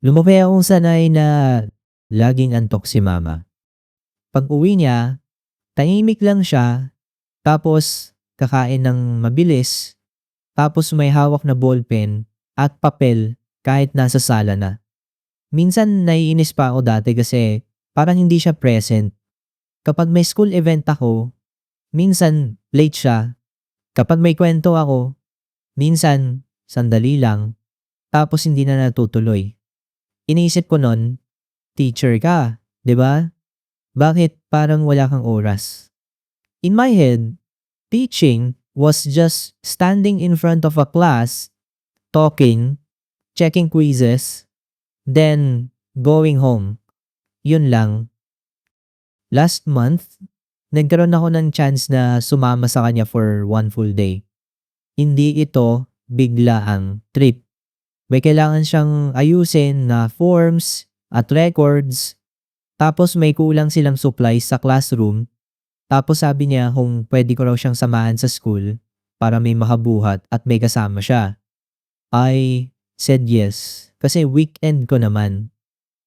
Lumaki akong sanay na laging antok si mama. Pag-uwi niya, tahimik lang siya, tapos kakain ng mabilis, tapos may hawak na ballpen at papel kahit nasa sala na. Minsan naiinis pa ako dati kasi parang hindi siya present. Kapag may school event ako, minsan late siya. Kapag may kwento ako, minsan sandali lang, tapos hindi na natutuloy. Iniisip ko nun, teacher ka, 'di ba? Bakit parang wala kang oras? In my head, teaching was just standing in front of a class, talking, checking quizzes, then going home. Yun lang. Last month, nagkaroon ako ng chance na sumama sa kanya for one full day. Hindi ito biglaang trip. May kailangan siyang ayusin na forms at records, tapos may kulang silang supplies sa classroom. Tapos sabi niya kung puwede ko raw siyang samahan sa school para may makabuhat at may kasama siya. I said yes, kasi weekend ko naman.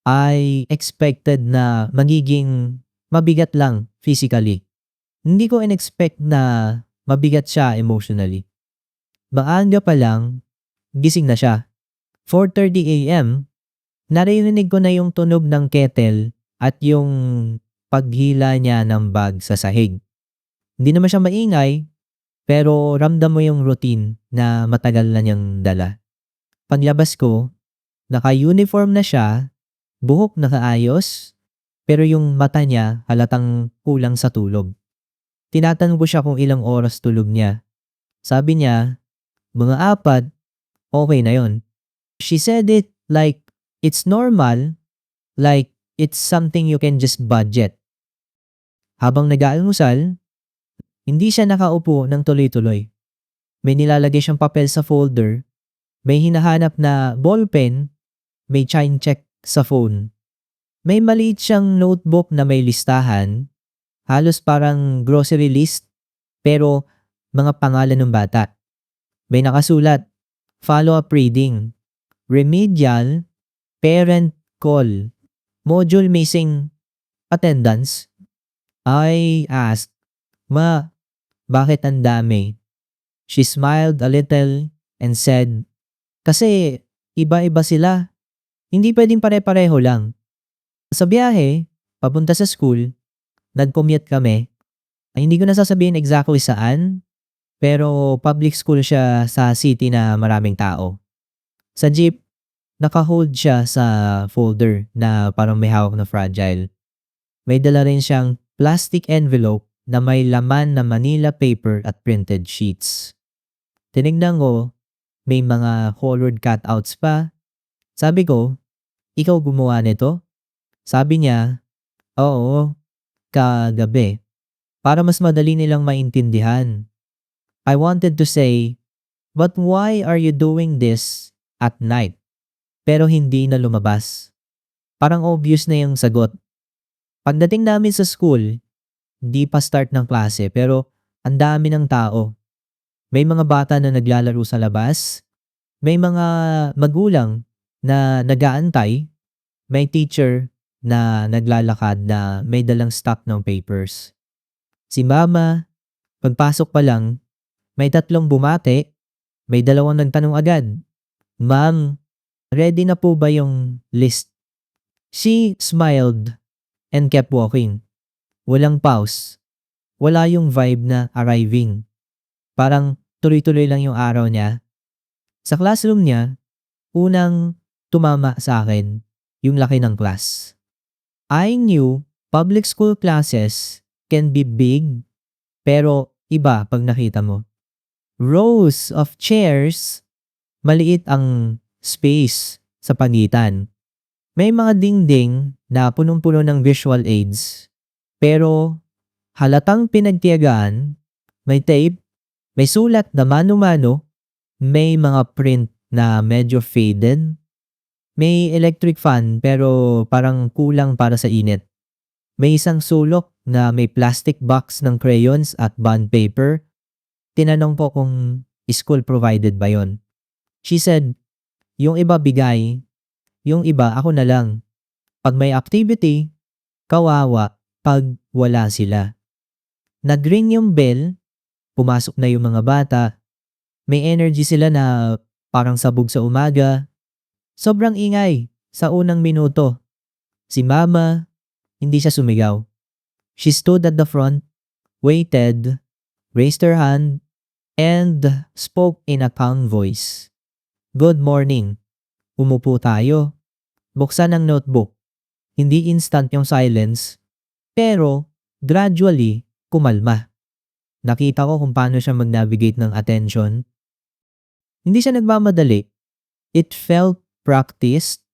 I expected na magiging mabigat lang physically. Hindi ko in-expect na mabigat siya emotionally. Maaga pa lang, gising na siya. 4:30 AM, naririnig ko na yung tunog ng kettle at yung paghila niya ng bag sa sahig. Hindi naman siya maingay, pero ramdam mo yung routine na matagal na niyang dala. Paglabas ko, naka-uniform na siya, buhok nakaayos, pero yung mata niya halatang kulang sa tulog. Tinatanong ko siya kung ilang oras tulog niya. Sabi niya, mga 4, okay na yon. She said it like it's normal, like it's something you can just budget. Habang nag-aalmusal, hindi siya nakaupo ng tuloy-tuloy. May nilalagay siyang papel sa folder, may hinahanap na ballpen, may chime check sa phone. May maliit siyang notebook na may listahan, halos parang grocery list, pero mga pangalan ng bata. May nakasulat, follow-up reading, remedial, parent call, module missing, attendance. I asked, "Ma, bakit ang dami?" She smiled a little and said, "Kasi iba-iba sila. Hindi pwedeng pare-pareho lang." Sa biyahe, papunta sa school, nag-commute kami. Ay, hindi ko na sasabihin exactly saan, pero public school siya sa city na maraming tao. Sa jeep, naka-hold siya sa folder na parang may hawak na fragile. May dala rin siyang plastic envelope na may laman na Manila paper at printed sheets. Tinignan ko, may mga colored cutouts pa. Sabi ko, ikaw gumawa nito? Sabi niya, oo, kagabi. Para mas madali nilang maintindihan. I wanted to say, but why are you doing this at night? Pero hindi na lumabas. Parang obvious na yung sagot. Pagdating namin sa school, di pa start ng klase pero ang dami ng tao. May mga bata na naglalaro sa labas, may mga magulang na nag-aantay, may teacher na naglalakad na may dalang stack ng papers. Si mama, pagpasok pa lang, may 3 bumate, may 2 nagtanong agad, "Ma'am, ready na po ba yung list?" She smiled and kept walking. Walang pause. Wala yung vibe na arriving. Parang tuloy-tuloy lang yung araw niya. Sa classroom niya, unang tumama sa akin yung laki ng class. I knew public school classes can be big, pero iba pag nakita mo. Rows of chairs, maliit ang space sa pagitan. May mga dingding na punong-puno ng visual aids, pero halatang pinagtiyagaan, may tape, may sulat na mano-mano, may mga print na medyo faded, may electric fan pero parang kulang para sa init. May isang sulok na may plastic box ng crayons at bond paper. Tinanong ko kung school provided ba yon. She said, yung iba bigay, Yung iba ako na lang. Pag may activity, kawawa pag wala sila. Nag-ring yung bell, pumasok na yung mga bata. May energy sila na parang sabog sa umaga. Sobrang ingay sa unang minuto. Si mama, hindi siya sumigaw. She stood at the front, waited, raised her hand, and spoke in a calm voice. Good morning. Umupo tayo. Buksan ang notebook. Hindi instant yung silence, pero gradually kumalma. Nakita ko kung paano siya mag-navigate ng attention. Hindi siya nagmamadali. It felt practiced,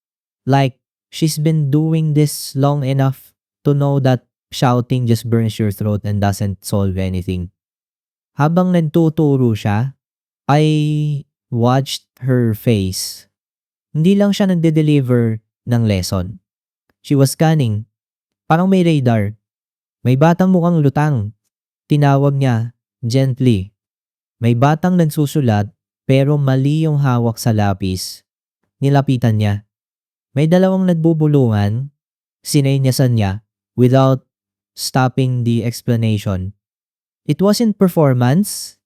like she's been doing this long enough to know that shouting just burns your throat and doesn't solve anything. Habang nagtuturo siya, I watched her face. Hindi lang siya nagde-deliver ng lesson. She was scanning. Parang may radar. May batang mukhang lutang. Tinawag niya, gently. May batang nagsusulat pero mali yung hawak sa lapis. Nilapitan niya. May dalawang nagbubulungan. Sinenyasan niya without stopping the explanation. It wasn't performance.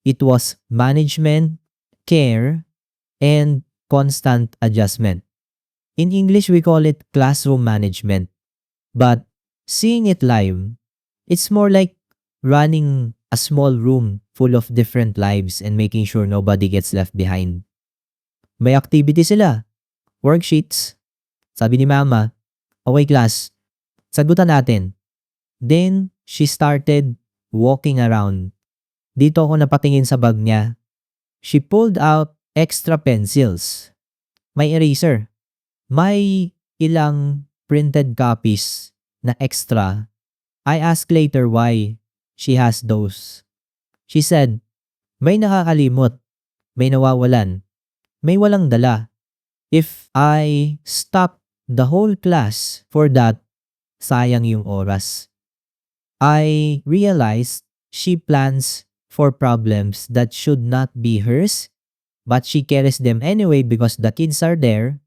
It was management, care, and constant adjustment. In English, we call it classroom management. But seeing it live, it's more like running a small room full of different lives and making sure nobody gets left behind. May activity sila. Worksheets. Sabi ni mama, okay class, sagutan natin. Then, she started walking around. Dito ako napatingin sa bag niya. She pulled out extra pencils. May eraser. May ilang printed copies na extra. I asked later why she has those. She said, may nakakalimot, may nawawalan, may walang dala. If I stop the whole class for that, sayang yung oras. I realized she plans for problems that should not be hers, but she carries them anyway because the kids are there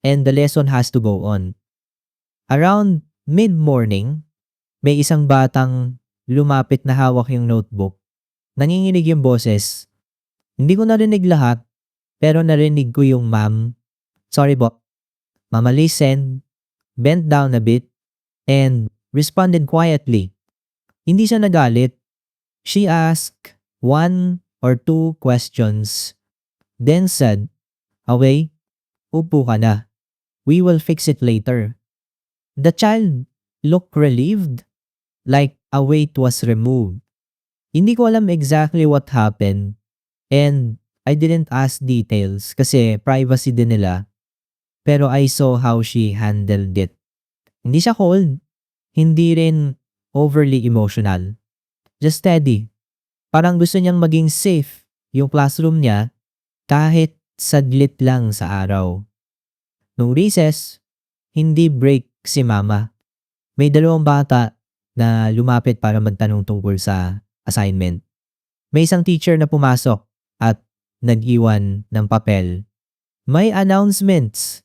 and the lesson has to go on. Around mid-morning, may isang batang lumapit na hawak yung notebook. Nanginginig yung boses. Hindi ko narinig lahat, pero narinig ko yung ma'am. Sorry po. Mama listened, bent down a bit, and responded quietly. Hindi siya nagalit. She asked one or two questions, then said, "Okay, upo ka na. We will fix it later." The child looked relieved, like a weight was removed. Hindi ko alam exactly what happened, and I didn't ask details kasi privacy din nila. Pero I saw how she handled it. Hindi siya cold, hindi rin overly emotional. Just steady. Parang gusto niyang maging safe yung classroom niya kahit saglit lang sa araw. Nung recess, hindi break si mama. May dalawang bata na lumapit para magtanong tungkol sa assignment. May isang teacher na pumasok at nag-iwan ng papel. May announcements.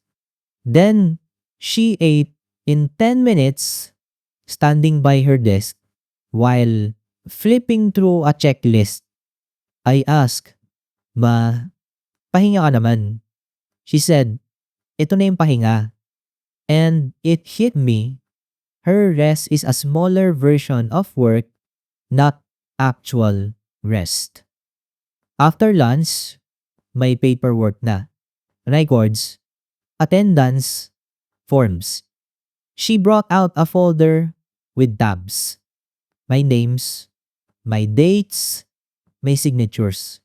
Then, she ate in 10 minutes standing by her desk while flipping through a checklist. I asked, "Ma, pahinga ka naman." She said, "Ito na yung pahinga." And it hit me. Her rest is a smaller version of work, not actual rest. After lunch, may paperwork na. Records, attendance, forms. She brought out a folder with tabs. My names, my dates, my signatures.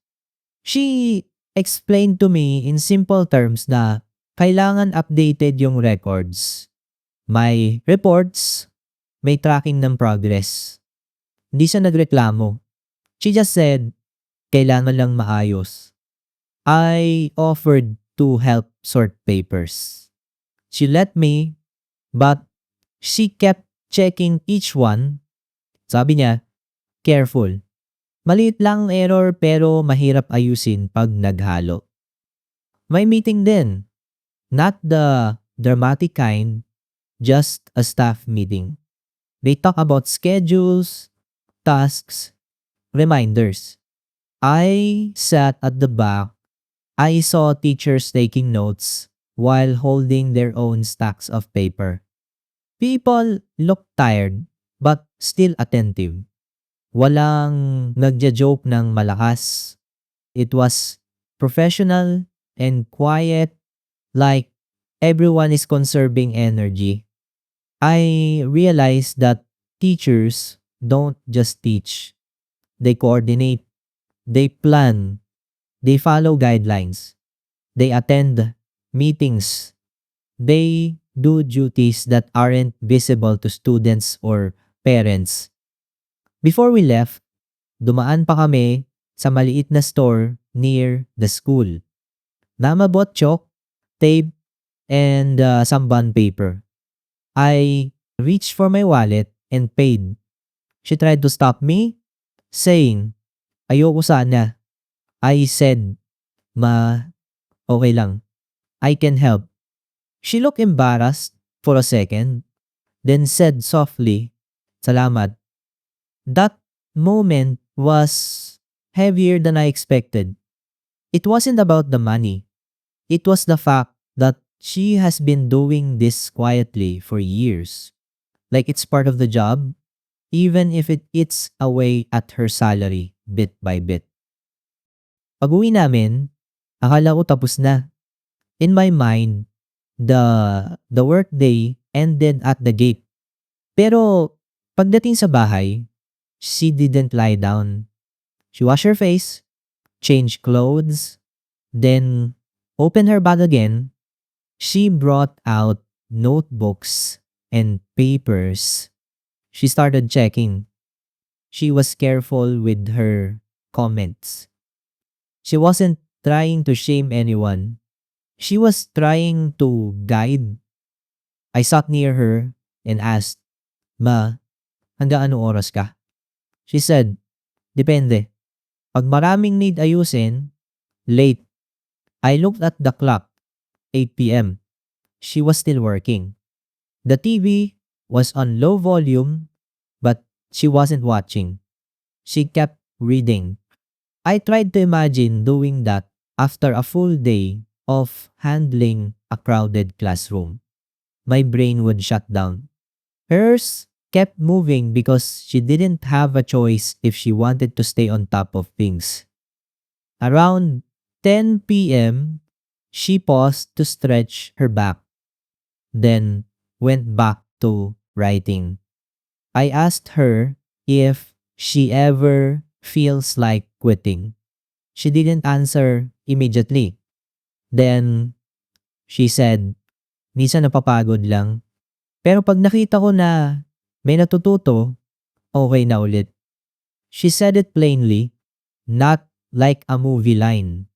She explained to me in simple terms na kailangan updated yung records. May reports, may tracking ng progress. Hindi siya nagreklamo. She just said, kailangan lang maayos. I offered to help sort papers. She let me, but she kept checking each one. Sabi niya, careful. Maliit lang error pero mahirap ayusin pag naghalo. May meeting din. Not the dramatic kind, just a staff meeting. They talk about schedules, tasks, reminders. I sat at the back. I saw teachers taking notes while holding their own stacks of paper. People looked tired but still attentive. Walang nagja-joke ng malakas. It was professional and quiet, like everyone is conserving energy. I realized that teachers don't just teach, they coordinate, they plan, they follow guidelines, they attend meetings, they do duties that aren't visible to students or parents. Before we left, dumaan pa kami sa maliit na store near the school. Mama bought chalk, tape, and some bond paper. I reached for my wallet and paid. She tried to stop me, saying, "Ayoko sana." I said, "Ma, okay lang. I can help." She looked embarrassed for a second, then said softly, "Salamat." That moment was heavier than I expected. It wasn't about the money. It was the fact that she has been doing this quietly for years. Like it's part of the job, even if it eats away at her salary bit by bit. Pag-uwi namin, akala ko tapos na. In my mind, the workday ended at the gate. Pero pagdating sa bahay, she didn't lie down. She washed her face, changed clothes, then opened her bag again. She brought out notebooks and papers. She started checking. She was careful with her comments. She wasn't trying to shame anyone. She was trying to guide. I sat near her and asked, "Ma, hanggang anong oras ka?" She said, "Depende. Pag maraming need ayusin, late." I looked at the clock, 8 p.m. She was still working. The TV was on low volume, but she wasn't watching. She kept reading. I tried to imagine doing that after a full day of handling a crowded classroom. My brain would shut down. Hers kept moving because she didn't have a choice if she wanted to stay on top of things. Around 10 p.m., she paused to stretch her back, then went back to writing. I asked her if she ever feels like quitting. She didn't answer immediately. Then she said, "Minsan napapagod lang. Pero pag nakita ko na may natututo, okay na ulit." She said it plainly, not like a movie line.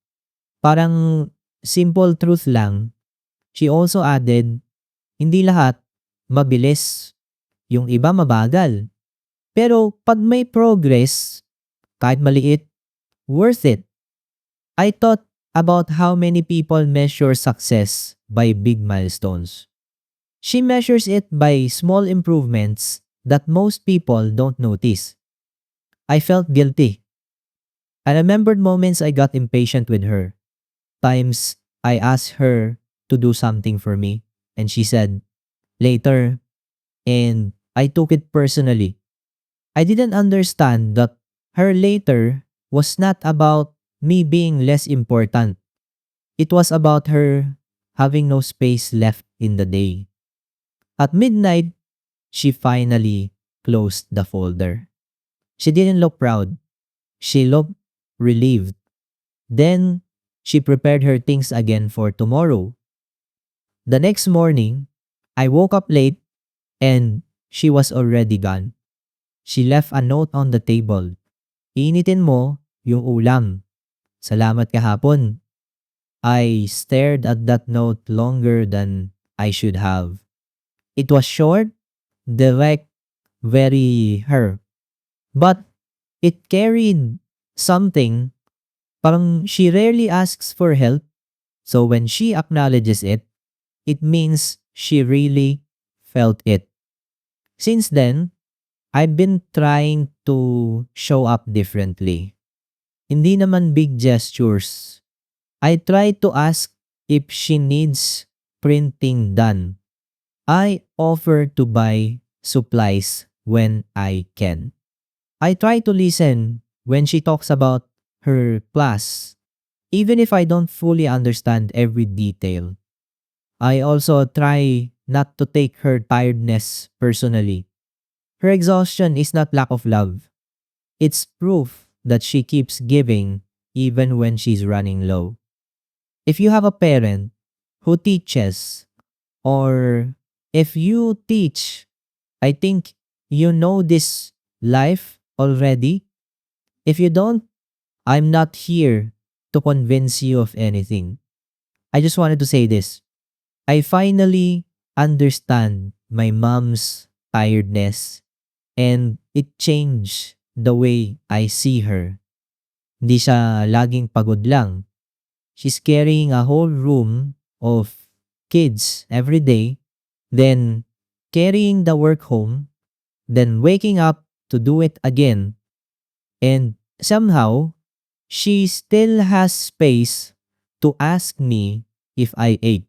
Parang simple truth lang. She also added, "Hindi lahat mabilis. Yung iba mabagal. Pero pag may progress, kahit maliit, worth it." I thought about how many people measure success by big milestones. She measures it by small improvements that most people don't notice. I felt guilty. I remembered moments I got impatient with her. Times I asked her to do something for me and she said, "Later." And I took it personally. I didn't understand that her later was not about me being less important. It was about her having no space left in the day. At midnight, she finally closed the folder. She didn't look proud. She looked relieved. Then, she prepared her things again for tomorrow. The next morning, I woke up late and she was already gone. She left a note on the table. "Initin mo yung ulam. Salamat kahapon." I stared at that note longer than I should have. It was short, direct, very her. But it carried something. Parang she rarely asks for help. So when she acknowledges it, it means she really felt it. Since then, I've been trying to show up differently. Hindi naman big gestures. I try to ask if she needs printing done. I offer to buy supplies when I can. I try to listen when she talks about her class, even if I don't fully understand every detail. I also try not to take her tiredness personally. Her exhaustion is not lack of love. It's proof that she keeps giving even when she's running low. If you have a parent who teaches, or if you teach, I think you know this life already. If you don't, I'm not here to convince you of anything. I just wanted to say this. I finally understand my mom's tiredness, and it changed the way I see her. Hindi siya laging pagod lang. She's carrying a whole room of kids every day, then carrying the work home, then waking up to do it again, and somehow she still has space to ask me if I ate.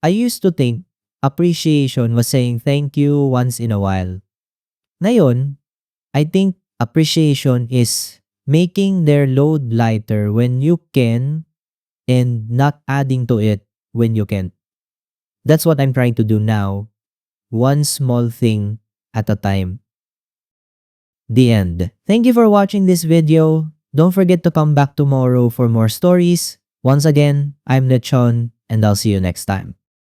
I used to think appreciation was saying thank you once in a while. Ngayon, I think appreciation is making their load lighter when you can and not adding to it when you can't. That's what I'm trying to do now, one small thing at a time. The end. Thank you for watching this video. Don't forget to come back tomorrow for more stories. Once again, I'm Lechon, and I'll see you next time.